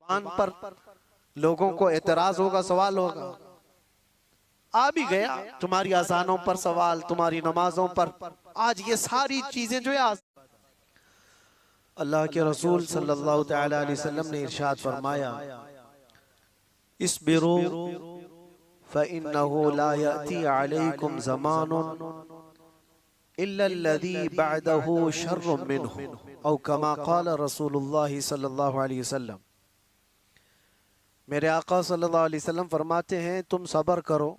जुबान पर लोगों को एतराज होगा, सवाल होगा। आ भी गया तुम्हारी अजानों पर सवाल, तुम्हारी नमाजों पर। आज ये सारी चीजें जो है, अल्लाह के रसूल सल्लल्लाहु अलैहि वसल्लम ने इरशाद फरमाया, इस्बिरू फ़इन्नहु ला यअती अलैकुम ज़मानुन इल्लल्लज़ी बअदहु शर्रुम मिन्हु औ कमा क़ाल रसूलुल्लाह सल्लल्लाहु अलैहि वसल्लम। मेरे आका सल्लल्लाहु अलैहि वसल्लम फरमाते हैं, तुम सब्र करो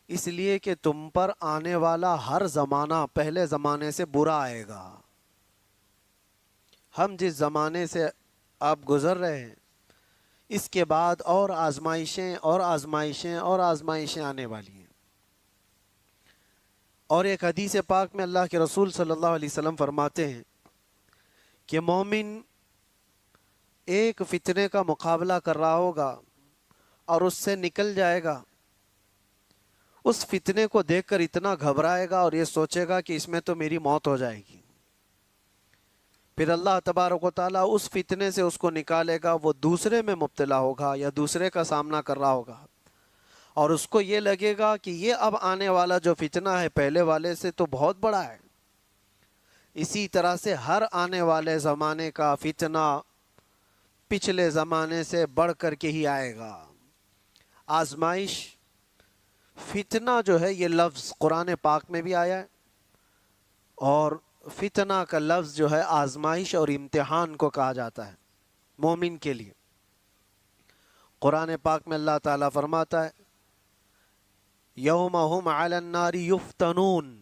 इसलिए कि तुम पर आने वाला हर ज़माना पहले ज़माने से बुरा आएगा। हम जिस ज़माने से आप गुज़र रहे हैं, इसके बाद और आजमाइशें और आजमाइशें और आजमाइशें आने वाली हैं। और एक हदीस पाक में अल्लाह के रसूल सल्लल्लाहु अलैहि वसल्लम फरमाते हैं कि मोमिन एक फितने का मुकाबला कर रहा होगा और उससे निकल जाएगा। उस फितने को देखकर इतना घबराएगा और ये सोचेगा कि इसमें तो मेरी मौत हो जाएगी। फिर अल्लाह तबारक व तआला उस फितने से उसको निकालेगा, वो दूसरे में मुब्तला होगा या दूसरे का सामना कर रहा होगा और उसको ये लगेगा कि ये अब आने वाला जो फितना है पहले वाले से तो बहुत बड़ा है। इसी तरह से हर आने वाले ज़माने का फितना पिछले ज़माने से बढ़ कर के ही आएगा। आजमाइश, फितना जो है ये लफ्ज़ कुरान पाक में भी आया है और फितना का लफ्ज़ जो है आजमाइश और इम्तिहान को कहा जाता है मोमिन के लिए। कुरान पाक में अल्लाह ताला फरमाता है, यौम हुम अलन नारी युफ्तनून।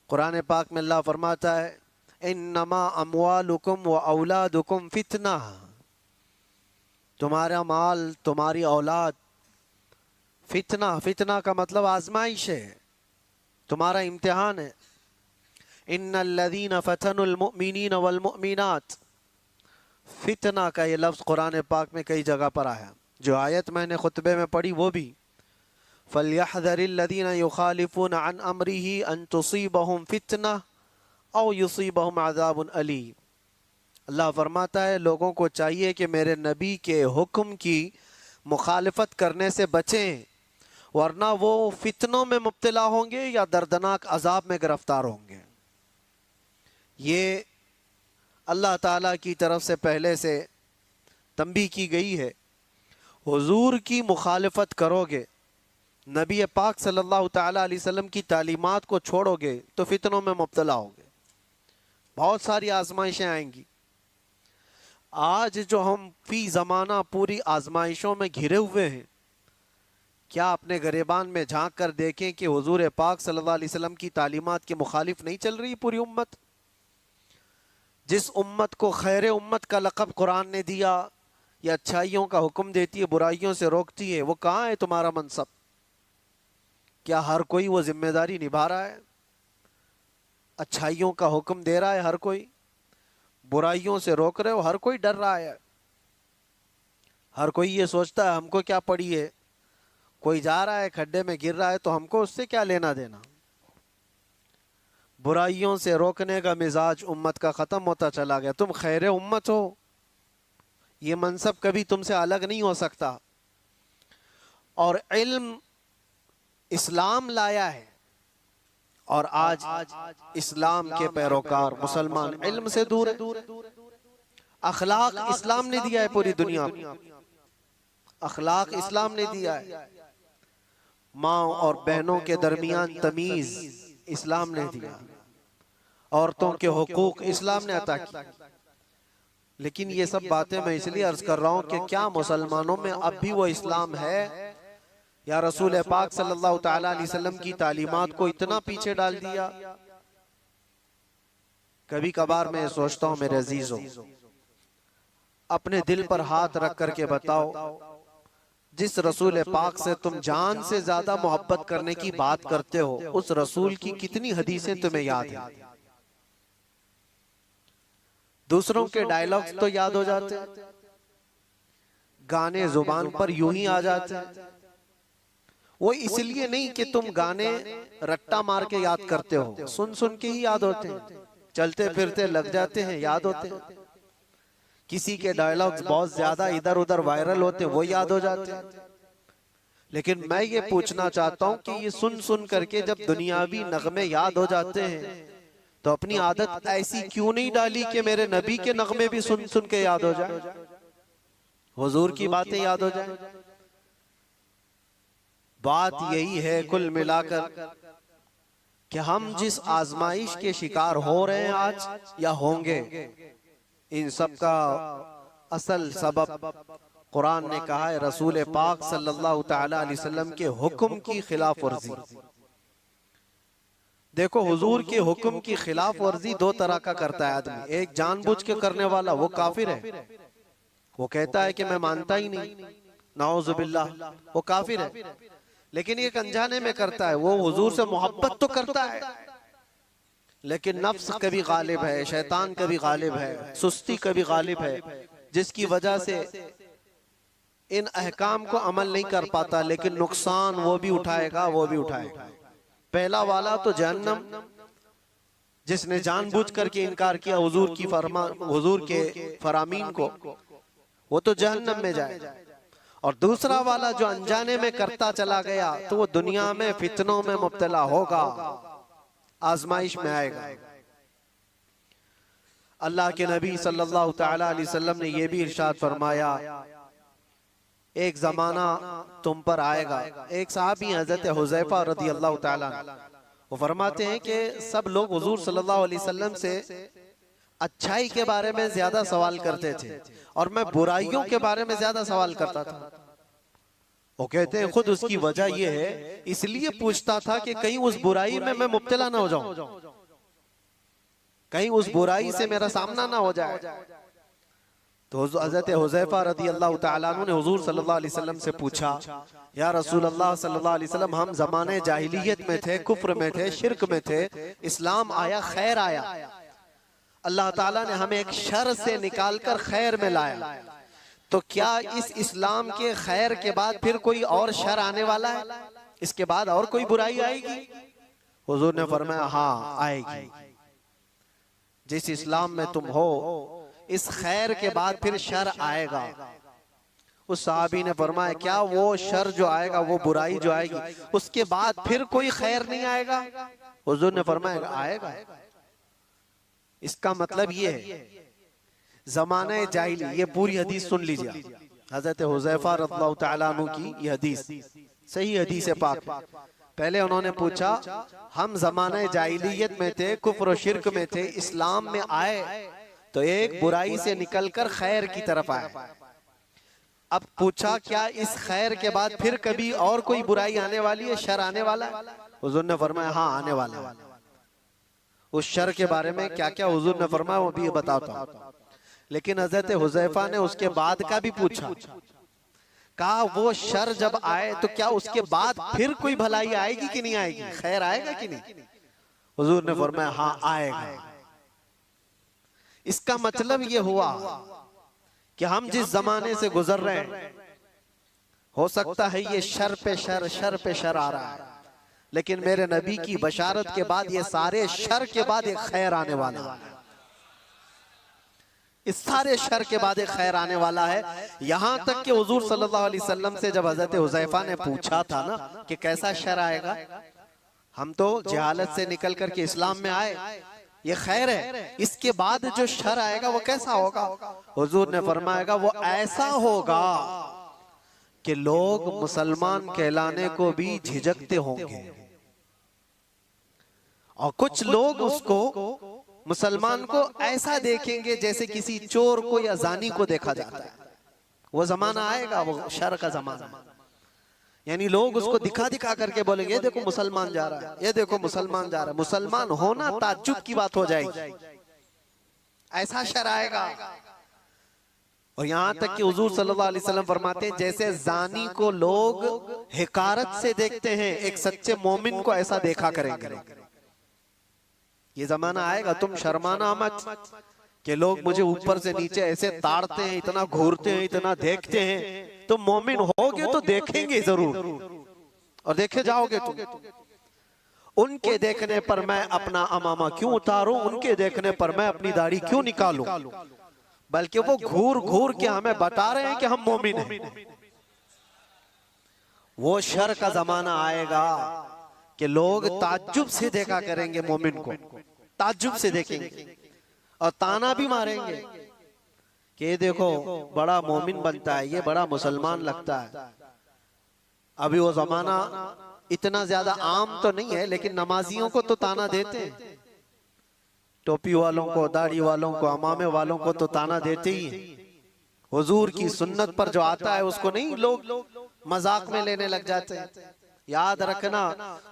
कुरान पाक में अल्लाह फरमाता है, इन्नमा अमवालुकुम व औलादुकुम फितना। तुम्हारा माल, तुम्हारी औलाद फितना, फितना का मतलब आजमाइश है, तुम्हारा इम्तिहान है। इन्नल्लज़ीना फ़तनुल मुअमिनीन वल मुअमिनात। फितना का ये लफ्ज़ कुरान पाक में कई जगह पर आया। जो आयत मैंने खुतबे में पढ़ी वो भी, फ़लयहज़रिल्लज़ीना युख़ालिफ़ूना अन अम्रिही अन तुसीबहुम फितना औ युसीबहुम अज़ाबुन अलीम। अल्लाह फरमाता है, लोगों को चाहिए कि मेरे नबी के हुक्म की मुखालिफत करने से बचें, वरना वो फितनों में मुब्तला होंगे या दर्दनाक अजाब में गिरफ्तार होंगे। ये अल्लाह ताला की तरफ से पहले से तंबीह की गई है। हुजूर की मुखालिफत करोगे, नबी पाक सल्लल्लाहु ताला अलैहि वसल्लम की तालीमात को छोड़ोगे तो फितनों में मुब्तला होगे, बहुत सारी आजमाइशें आएंगी। आज जो हम फी ज़माना पूरी आजमाइशों में घिरे हुए हैं, क्या अपने गरेबान में झांक कर देखें कि हुजूर पाक सल्लल्लाहु अलैहि वसल्लम की तालीमात के मुखालिफ नहीं चल रही पूरी उम्मत। जिस उम्मत को खैर उम्मत का लक़ब कुरान ने दिया, या अच्छाइयों का हुक्म देती है, बुराइयों से रोकती है, वो कहाँ है तुम्हारा मनसब? क्या हर कोई वो जिम्मेदारी निभा रहा है? अच्छाइयों का हुक्म दे रहा है हर कोई, बुराइयों से रोक रहे हो हर कोई, डर रहा है हर कोई। ये सोचता है हमको क्या पड़ी है, कोई जा रहा है खड्डे में गिर रहा है तो हमको उससे क्या लेना देना। बुराइयों से रोकने का मिजाज उम्मत का ख़त्म होता चला गया। तुम खैर उम्मत हो, ये मनसब कभी तुमसे अलग नहीं हो सकता। और इल्म इस्लाम लाया है और आज इस्लाम के पैरोकार मुसलमान इल्म से दूर है। अखलाक इस्लाम ने दिया है पूरी दुनिया को, अखलाक इस्लाम ने दिया है। माँ और बहनों के दरमियान तमीज इस्लाम ने दिया, औरतों के हुकूक इस्लाम ने अता की। लेकिन ये सब बातें मैं इसलिए अर्ज कर रहा हूँ कि क्या मुसलमानों में अब भी वो इस्लाम है, या रसूल पाक सल्लल्लाहु ताला अलैहि वसल्लम की तालीमात को इतना पीछे डाल दिया। कभी कभार मैं सोचता हूँ, मेरे अजीजों, अपने दिल पर हाथ रख करके बताओ, जिस रसूल पाक से तुम जान से ज्यादा मोहब्बत करने की बात करते हो, उस रसूल की कितनी हदीसें तुम्हें याद हैं? दूसरों के डायलॉग्स तो याद हो जाते, गाने जुबान पर यूं ही आ जाते हैं। वो इसलिए नहीं कि तुम गाने रट्टा मार के याद करते हो, सुन सुन के ही याद होते हैं, चलते फिरते लग जाते हैं, याद होते हैं। किसी के डायलॉग्स बहुत ज्यादा इधर उधर वायरल होते हैं, वो याद हो जाते हैं। लेकिन मैं ये पूछना चाहता हूं कि ये सुन सुन करके जब दुनियावी नगमे याद हो जाते हैं तो अपनी आदत ऐसी क्यों नहीं डाली कि मेरे नबी के नगमे भी सुन सुन के याद हो जाए, हुजूर की बातें याद हो जाए। बात यही है कुल मिलाकर कि हम जिस आजमाइश के शिकार हो रहे हैं आज या होंगे, इन सब का असल सबब कुरान ने कहा है रसूल पाक सल्लल्लाहु तआला अलैहि वसल्लम के हुक्म की खिलाफ वर्जी। देखो हुजूर के हुक्म की खिलाफ वर्जी दो तरह का करता है आदमी। एक जानबूझ के करने वाला, वो काफिर है, वो कहता है कि मैं मानता ही नहीं, नाउजुबिल्लाह, वो काफिर है। लेकिन एक अनजाने में करता है, वो हुजूर से मोहब्बत तो करता है लेकिन नफ्स कभी गालिब है, शैतान कभी गालिब है, सुस्ती कभी गालिब है, जिसकी वजह से इन अहकाम को अमल नहीं कर पाता। लेकिन नुकसान वो भी उठाएगा, वो भी उठाएगा। पहला वाला तो जहन्नम, जिसने जानबूझ करके इनकार किया हुजूर के फरामीन को, वो तो जहन्नम में जाएगा। और दूसरा वाला जो अनजाने में करता चला गया तो वो दुनिया में फितनों में मुब्तला होगा, आजमाइश में आएगा। अल्लाह के नबी सल्लल्लाहु तआला अलैहि वसल्लम ने यह भी इरशाद फरमाया, एक जमाना तुम पर आएगा। एक साहबी हजरत हुज़ैफा रज़ियल्लाहु ताला वो फरमाते हैं कि सब लोग हुजूर सल्लल्लाहु अलैहि वसल्लम से अच्छाई के बारे में ज्यादा सवाल करते थे और मैं बुराइयों के बारे में ज्यादा सवाल करता था। वो कहते हैं खुद उसकी वजह यह है, इसलिए पूछता था कि कहीं उस बुराई में मैं मुब्तला ना हो जाऊं, कहीं उस बुराई से मेरा सामना ना हो जाए। तो हज़रत हुज़ैफा रज़ियल्लाहु ताला अन्हु ने हुजूर सल्लल्लाहु अलैहि वसल्लम से पूछा, या रसूल अल्लाह सल्लल्लाहु अलैहि वसल्लम, हम ज़माने जाहिलियत में थे, कुफ्र में थे, शिर्क में थे, इस्लाम आया, खैर आया, अल्लाह ताला ने हमें एक शर से निकालकर खैर में लाया, तो क्या इस इस्लाम के खैर के बाद फिर कोई और शर आने वाला है? इसके बाद और कोई बुराई आएगी? हुजूर ने फरमाया हाँ आएगी। जिस इस्लाम में तुम हो इस खैर के बाद फिर शर आएगा। उस साहबी ने फरमाया क्या वो शर जो आएगा, वो बुराई जो आएगी, उसके बाद फिर कोई खैर नहीं आएगा? हुजूर ने फरमाया आएगा। इसका मतलब ये है ज़माने जाहिली, ये पूरी हदीस सुन लीजिए, हजरत हुज़ैफा रज़ियल्लाहु ताला अन्हु की ये हदीस सही हदीस है पाक। पहले उन्होंने पूछा, हम ज़माने जाहिलियत में थे, कुफ्र और शिर्क में थे, इस्लाम में आए तो एक बुराई से निकलकर खैर की तरफ आए। अब पूछा क्या इस खैर के बाद फिर कभी और कोई बुराई आने वाली है, शर आने वाला है? हुजूर ने फरमाया हाँ आने वाला है। उस शर के बारे में क्या क्या हुजूर ने फरमाया वो भी बताता हूं। लेकिन हजरत हुज़ैफा ने उसके बाद का भी पूछा, कहा वो शर जब आए तो क्या उसके बाद फिर कोई भलाई आएगी कि नहीं आएगी, खैर आएगा कि नहीं? हुजूर ने फरमाया हाँ आएगा। इसका मतलब ये हुआ कि हम जिस जमाने से गुजर रहे हैं, हो सकता है ये शर पे शर, शर पे शर आ रहा है, लेकिन मेरे नबी की बशारत के बाद ये सारे शर के बाद एक खैर आने वाला है। इस सारे शर के बाद एक खैर आने वाला है। यहां तक कि हुजूर सल्लल्लाहु अलैहि वसल्लम से जब हजरत हुज़ैफा ने पूछा था ना कि कैसा शर आएगा, हम तो जहालत से निकल करके इस्लाम में आए, ये खैर है, इसके बाद जो शर आएगा वो कैसा होगा? हुजूर ने फरमाएगा वो ऐसा होगा कि लोग मुसलमान कहलाने को भी झिझकते होंगे और कुछ लोग उसको, मुसलमान को ऐसा देखेंगे जैसे किसी चोर को या जानी को देखा जाता है। वो जमाना आएगा, वो शर का जमाना, यानी लोग उसको दिखा दिखा करके बोलेंगे ये देखो मुसलमान जा रहा है, ये देखो मुसलमान जा रहा है। मुसलमान होना ताज्जुब की बात हो जाएगी, ऐसा शर आएगा। और यहां तक कि हुजूर सल्लल्लाहु अलैहि वसल्लम फरमाते हैं जैसे जानी को लोग हिकारत से देखते हैं, एक सच्चे मोमिन को ऐसा देखा करेंगे। ये जमाना आएगा, तुम शर्माना मत कि लोग मुझे ऊपर से नीचे ऐसे ताड़ते हैं, इतना घूरते हैं, इतना देखते हैं। तुम मोमिन होगे तो देखेंगे जरूर और देखे जाओगे तुम। उनके देखने पर मैं अपना अमामा क्यों उतारूं, उनके देखने पर मैं अपनी दाढ़ी क्यों निकालूं? बल्कि वो घूर घूर के हमें बता रहे हैं कि हम मोमिन हैं। वो शर का जमाना आएगा कि लोग ताज्जुब से देखा करेंगे मोमिन को, ताज्जुब से देखेंगे और ताना भी मारेंगे कि ये देखो बड़ा मोमिन बनता है, ये बड़ा मुसलमान लगता है। अभी वो जमाना इतना ज्यादा आम तो नहीं है, लेकिन नमाजियों को तो ताना देते हैं, टोपी वालों को, दाढ़ी वालों को, अमामे वालों को तो ताना देते ही हैं। हुजूर की सुन्नत पर जो आता है उसको नहीं लोग मजाक में लेने लग जाते हैं। याद रखना,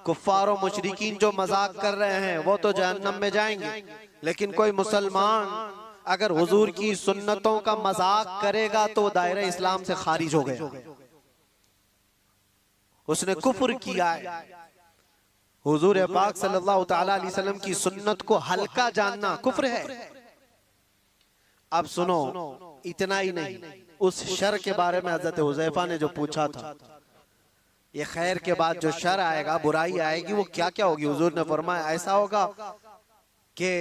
कुफ्फार और मुशरिकीन जो मजाक कर रहे हैं वो तो जहन्नम में जाएंगे, लेकिन कोई मुसलमान अगर हुजूर की सुन्नतों का मजाक करेगा तो दायरे इस्लाम से खारिज हो गया, उसने कुफ्र किया है। हुजूर पाक सल्लल्लाहु तआला अलैहि वसल्लम की सुन्नत को हल्का जानना कुफ्र है। अब सुनो, इतना ही नहीं, उस शर के बारे में हजरत हुज़ैफा ने जो पूछा था, ये खैर के बाद जो शर आएगा, बुराई आएगी, वो क्या क्या होगी। हुजूर ने फरमाया ऐसा होगा कि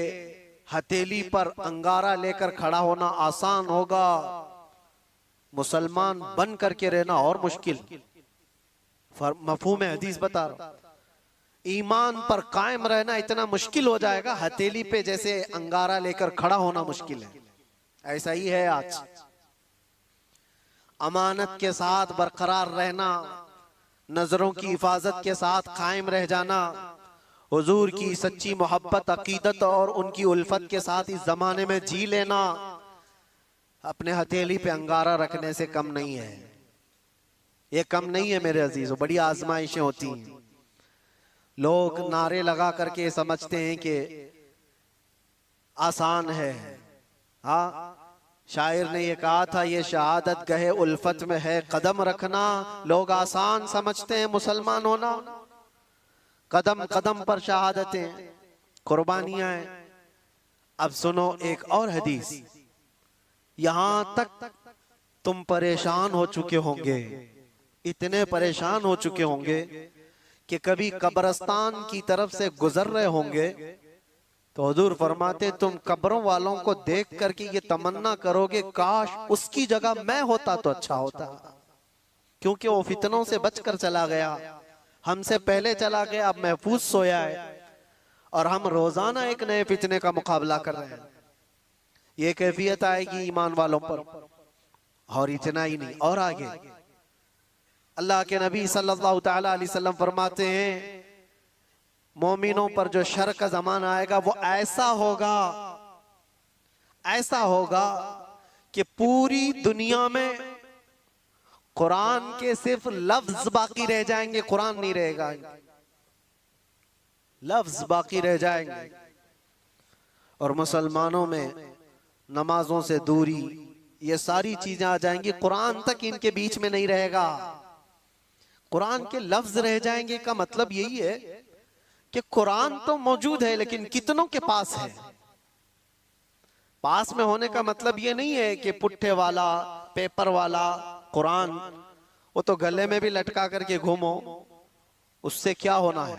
हथेली पर अंगारा लेकर खड़ा होना आसान होगा, मुसलमान बन करके रहना और मुश्किल। मफहूम हदीस बता रहा हूं, ईमान पर कायम रहना इतना मुश्किल हो जाएगा, हथेली पे जैसे अंगारा लेकर खड़ा होना मुश्किल है। ऐसा ही है आज। अमानत के साथ बरकरार रहना, नजरों की हिफाजत के साथ कायम रह जाना, हुजूर की सच्ची मोहब्बत, अकीदत और उनकी उल्फत के साथ इस जमाने में जी लेना अपने हथेली पे अंगारा रखने से कम नहीं है। ये कम नहीं है मेरे अजीजों, बड़ी आजमाइशें होती हैं। लोग नारे लगा करके समझते हैं कि आसान है। हाँ, शायर ने ये कहा था, ये शहादत गहे उल्फत में है कदम रखना। लोग आसान समझते हैं मुसलमान होना, कदम कदम पर शहादतें, कुर्बानियां हैं। अब सुनो एक और हदीस, यहां तक तुम परेशान हो चुके होंगे, इतने परेशान हो चुके होंगे कि कभी कब्रिस्तान की तरफ से गुजर रहे होंगे तो हुजूर फरमाते तुम कब्रों वालों को देख करके ये तमन्ना करोगे काश उसकी जगह मैं होता तो अच्छा होता, क्योंकि वो फितनों से बचकर चला गया, हमसे पहले चला गया, अब महफूज सोया है और हम रोजाना एक नए फितने का मुकाबला कर रहे हैं। ये कैफियत आएगी ईमान वालों पर। और इतना ही नहीं, और आगे अल्लाह के नबी सल्लल्लाहु तआला अलैहि वसल्लम फरमाते हैं मोमिनों पर जो शर का जमाना आएगा वो ऐसा होगा, ऐसा होगा कि पूरी दुनिया में कुरान के सिर्फ लफ्ज बाकी रह जाएंगे, कुरान नहीं रहेगा, लफ्ज बाकी रह जाएंगे। और मुसलमानों में नमाजों से दूरी, ये सारी चीजें आ जाएंगी, कुरान तक इनके बीच में नहीं रहेगा, कुरान के लफ्ज रह जाएंगे। का मतलब यही है कि कुरान तो मौजूद है लेकिन कितनों के पास है। पास में होने का मतलब ये नहीं है कि पुट्ठे वाला, पेपर वाला कुरान, वो तो गले में भी लटका करके घूमो, उससे क्या होना है।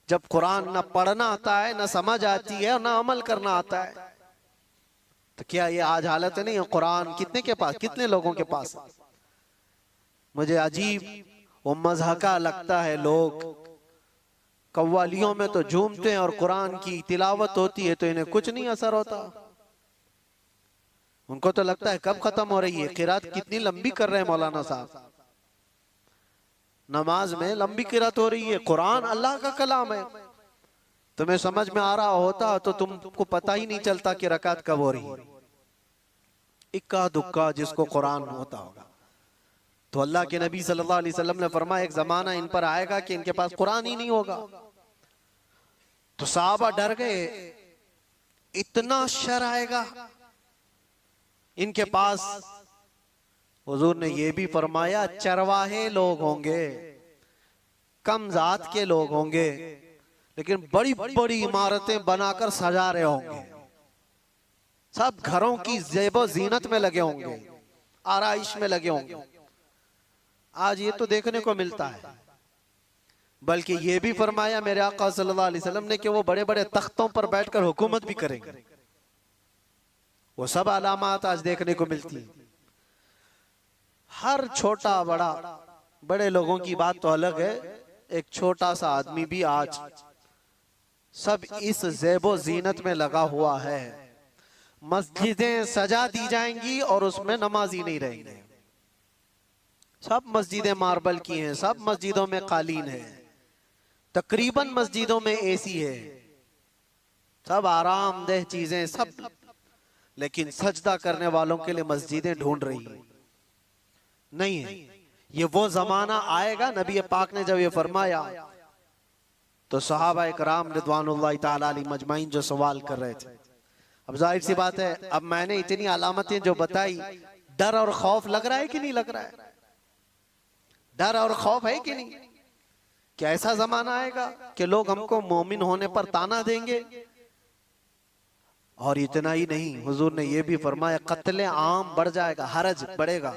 जब कुरान ना पढ़ना आता है, ना समझ आती है और ना अमल करना आता है, तो क्या ये आज हालत नहीं है। कुरान कितने के पास, कितने लोगों के पास। मुझे अजीब वो मज़हका लगता है, लोग कव्वालियों में तो झूमते हैं और कुरान की तिलावत होती है तो इन्हें कुछ नहीं असर होता। उनको तो लगता है कब खत्म हो रही है, किरात कितनी लंबी कर रहे हैं मौलाना साहब, नमाज में लंबी किरात हो रही है। कुरान अल्लाह का कलाम है, तुम्हें समझ में आ रहा होता तो तुमको पता ही नहीं चलता कि रकात कब हो रही है। इक्का दुक्का जिसको कुरान होता होगा। तो अल्लाह के नबी सल्लल्लाहु अलैहि वसल्लम ने फरमाया एक जमाना इन पर आएगा कि इनके पास कुरान ही नहीं होगा। तो सहाबा डर गए, इतना शर आएगा इनके पास। हुजूर ने यह भी फरमाया चरवाहे लोग होंगे, कम जात के लोग होंगे, लेकिन बड़ी बड़ी इमारतें बनाकर सजा रहे होंगे, सब घरों की ज़ेबो ज़ीनत में लगे होंगे, आराइश में लगे होंगे। आज ये तो देखने को मिलता है। बल्कि ये भी फरमाया मेरे आका सल्लल्लाहु अलैहि वसल्लम ने कि वो बड़े बड़े तख्तों पर बैठकर हुकूमत भी करेंगे, वो सब अलामात आज देखने को मिलती है। हर छोटा बड़ा, बड़े लोगों की बात तो अलग है, एक छोटा सा आदमी भी आज सब इस ज़ेबो जीनत में लगा हुआ है। मस्जिदें सजा दी जाएंगी और उसमें नमाजी नहीं रहेंगे। सब मस्जिदें मार्बल की हैं, सब मस्जिदों में कालीन है, तकरीबन मस्जिदों में एसी है, सब आरामदेह चीजें सब, लेकिन सजदा करने वालों के लिए मस्जिदें ढूंढ रही है नहीं है। ये वो जमाना आएगा, नबी पाक ने जब ये फरमाया तो सहाबा इकराम रिदवानुल्लाह ताला अलैहिम मजमाइन जो सवाल कर रहे थे, अब जाहिर सी बात है, अब मैंने इतनी अलामतें जो बताई, डर और खौफ लग रहा है कि नहीं लग रहा है? डर और खौफ है कि नहीं? क्या ऐसा जमाना आएगा कि लोग हमको मोमिन होने पर ताना देंगे? और इतना ही नहीं, हुजूर ने यह भी फरमाया कत्ले आम बढ़ जाएगा, हरज बढ़ेगा।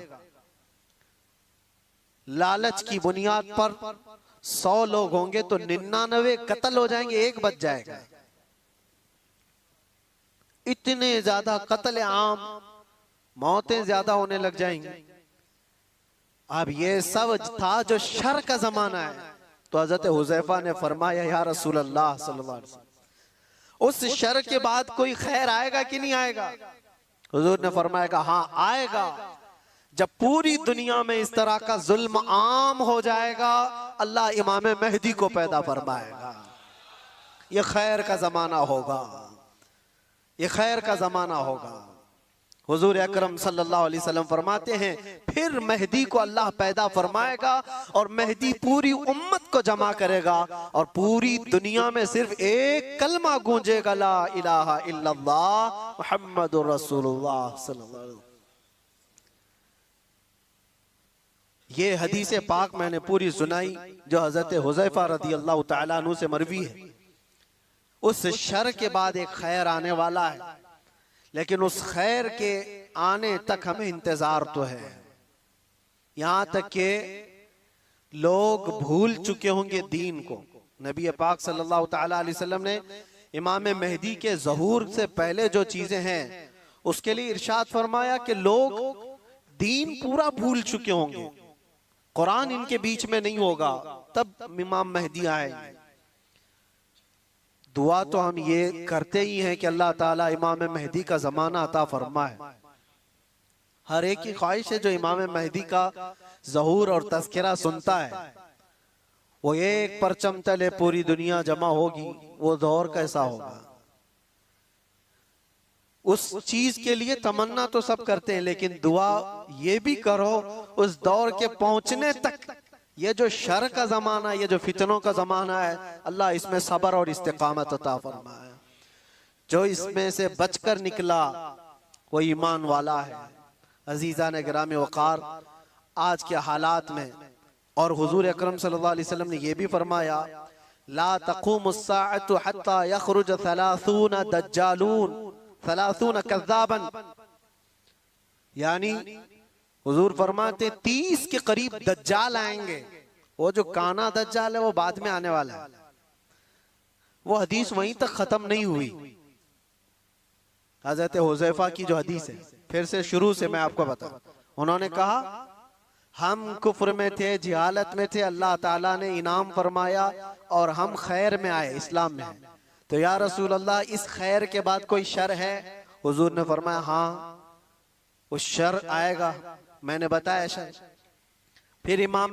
लालच की बुनियाद पर 100 लोग होंगे तो 99 कत्ल हो जाएंगे, एक बच जाएगा। इतने ज्यादा कत्ले आम, मौतें ज्यादा होने लग जाएंगी। अब ये सब था जो शर का जमाना है। तो हजरत हुज़ैफा ने फरमाया या रसूल अल्लाह सल्लल्लाहु अलैहि वसल्लम, उस शर के बाद कोई खैर आएगा कि नहीं आएगा? हुजूर ने फरमाया हाँ आएगा, जब पूरी दुनिया में इस तरह का जुल्म आम हो जाएगा, अल्लाह इमाम मेहदी को पैदा फरमाएगा। ये खैर का जमाना होगा, ये खैर का जमाना होगा। हुजूर अकरम सल्लल्लाहु अलैहि वसल्लम फरमाते हैं फिर मेहदी को अल्लाह पैदा फरमाएगा और मेहदी पूरी उम्मत को जमा करेगा और पूरी दुनिया में सिर्फ एक कलमा गूंजेगा, ला इलाहा इल्लल्लाह मुहम्मदुर रसूलुल्लाह सल्लल्लाहु अलैहि वसल्लम। ये हदीस पाक मैंने पूरी सुनाई जो हजरत हुज़ैफा रदियल्लाहु ताला अन्हु से मरवी है। उस शर के बाद एक खैर आने वाला है, लेकिन उस खैर के आने तक हमें इंतजार तो है। यहां तक के लोग भूल चुके होंगे दीन को। नबी पाक सल्लल्लाहु ताला अलैहि वसल्लम ने इमाम मेहदी के ज़हूर से पहले जो चीजें हैं उसके लिए इरशाद फरमाया कि लोग दीन पूरा भूल चुके होंगे, कुरान इनके बीच में नहीं होगा, तब इमाम मेहदी आएंगे। दुआ तो हम ये करते ही हैं कि अल्लाह ताला इमाम मेहदी का जमाना अता फरमाए। हर एक की ख्वाहिश है जो इमाम मेहदी का ज़हूर और तज़किरा सुनता है, वो एक परचम तले पूरी दुनिया जमा होगी, वो दौर कैसा होगा। उस चीज के लिए तमन्ना तो सब करते हैं, लेकिन दुआ ये भी करो उस दौर के पहुंचने तक। ये जो शर का जमाना, ये जो फितनों का जमाना है, अल्लाह इसमें सब्र और इस्तिकामत अता फरमाए। जो इसमें से बचकर निकला वो ईमान वाला है। अजीजा ने गिराम वकार, आज के हालात में और हुजूर अकरम सल्लल्लाहु अलैहि वसल्लम ने यह भी फरमाया ला तक़ूमुस्साअतु हत्ता यख़रुज 30 दज्जालून 30 कज़्ज़ाबन, यानी हुजूर फरमाते 30 के करीब दज्जाल आएंगे। वो जो काना दज्जाल है वो बाद में आने वाला है, वो हदीस वहीं तक खत्म नहीं हुई। हजरत हुज़ैफा की जो हदीस है, फिर से शुरू से मैं आपको बता, उन्होंने कहा हम कुफ्र में थे, जिहालत में थे, अल्लाह ताला ने इनाम फरमाया और हम खैर में आए, इस्लाम में आए। तो या रसूल अल्लाह इस खैर के बाद कोई शर है? हुजूर ने फरमाया हाँ उस शर आएगा, मैंने बताया शर। फिर इमाम